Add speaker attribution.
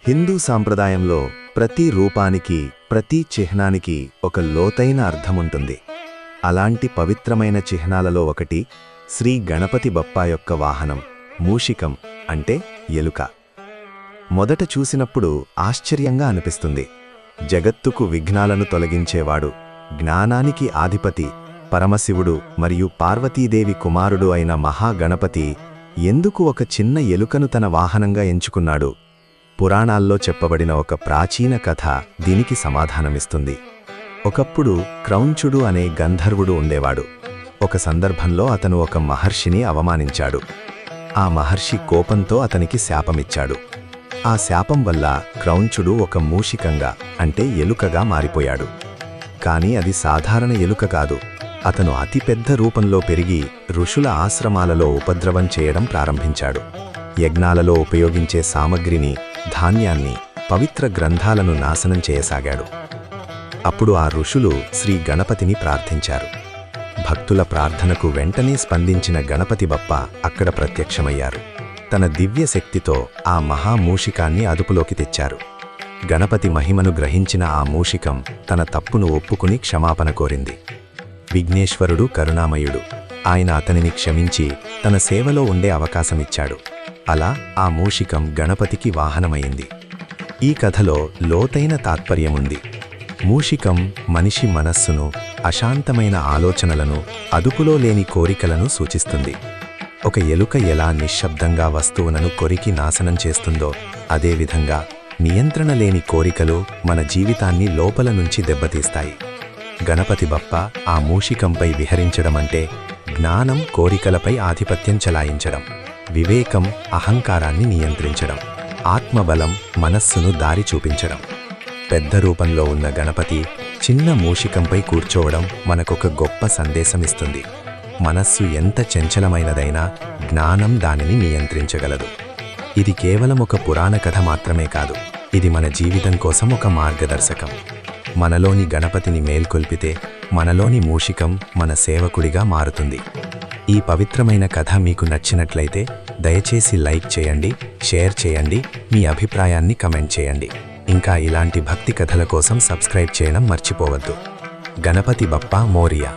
Speaker 1: హిందూ సాంప్రదాయంలో ప్రతి రూపానికి ప్రతి చిహ్నానికి ఒక లోతైన అర్థముంటుంది. అలాంటి పవిత్రమైన చిహ్నాలలో ఒకటి శ్రీ గణపతి బప్పా యొక్క వాహనం మూషికం అంటే ఎలుక. మొదట చూసినప్పుడు ఆశ్చర్యంగా అనిపిస్తుంది. జగత్తుకు విఘ్నాలను తొలగించేవాడు, జ్ఞానానికి ఆధిపతి, పరమశివుడు మరియు పార్వతీదేవి కుమారుడు అయిన మహాగణపతి ఎందుకు ఒక చిన్న ఎలుకను తన వాహనంగా ఎంచుకున్నాడు? పురాణాల్లో చెప్పబడిన ఒక ప్రాచీన కథ దీనికి సమాధానమిస్తుంది. ఒకప్పుడు క్రౌంచుడు అనే గంధర్వుడు ఉండేవాడు. ఒక సందర్భంలో అతను ఒక మహర్షిని అవమానించాడు. ఆ మహర్షి కోపంతో అతనికి శాపమిచ్చాడు. ఆ శాపం వల్ల క్రౌంచుడు ఒక మూషికంగా అంటే ఎలుకగా మారిపోయాడు. కాని అది సాధారణ ఎలుక కాదు. అతను అతిపెద్ద రూపంలో పెరిగి ఋషుల ఆశ్రమాలలో ఉపద్రవం చేయడం ప్రారంభించాడు. యజ్ఞాలలో ఉపయోగించే సామగ్రిని, ధాన్యాన్ని, పవిత్ర గ్రంథాలను నాశనం చేయసాగాడు. అప్పుడు ఆ ఋషులు శ్రీ గణపతిని ప్రార్థించారు. భక్తుల ప్రార్థనకు వెంటనే స్పందించిన గణపతి బప్ప అక్కడ ప్రత్యక్షమయ్యారు. తన దివ్య శక్తితో ఆ మహామూషికాన్ని అదుపులోకి తెచ్చారు. గణపతి మహిమను గ్రహించిన ఆ మూషికం తన తప్పును ఒప్పుకుని క్షమాపణ కోరింది. విఘ్నేశ్వరుడు కరుణామయుడు. ఆయన అతనిని క్షమించి తన సేవలో ఉండే అవకాశమిచ్చాడు. అలా ఆ మూషికం గణపతికి వాహనమైంది. ఈ కథలో లోతైన తాత్పర్యముంది. మూషికం మనిషి మనస్సును, అశాంతమైన ఆలోచనలను, అదుపులో లేని కోరికలను సూచిస్తుంది. ఒక ఎలుక ఎలా నిశ్శబ్దంగా వస్తువులను కొరికి నాశనం చేస్తుందో, అదేవిధంగా నియంత్రణ లేని కోరికలు మన జీవితాన్ని లోపల నుంచి దెబ్బతీస్తాయి. గణపతి బప్ప ఆ మూషికంపై విహరించడమంటే జ్ఞానం కోరికలపై ఆధిపత్యం చెలాయించడం, వివేకం అహంకారాన్ని నియంత్రించడం, ఆత్మబలం మనస్సును దారి చూపించడం. పెద్ద రూపంలో ఉన్న గణపతి చిన్న మూషికంపై కూర్చోవడం మనకొక గొప్ప సందేశమిస్తుంది. మనస్సు ఎంత చంచలమైనదైనా జ్ఞానం దానిని నియంత్రించగలదు. ఇది కేవలం ఒక పురాణ కథ మాత్రమే కాదు, ఇది మన జీవితం కోసం ఒక మార్గదర్శకం. మనలోని గణపతిని మేల్కొల్పితే మనలోని మూషికం మన సేవకుడిగా మారుతుంది. ఈ పవిత్రమైన కథ మీకు నచ్చినట్లయితే దయచేసి లైక్ చేయండి, షేర్ చేయండి, మీ అభిప్రాయాన్ని కమెంట్ చేయండి. ఇంకా ఇలాంటి భక్తి కథల కోసం సబ్స్క్రైబ్ చేయడం మర్చిపోవద్దు. గణపతి బప్పా మోరియా.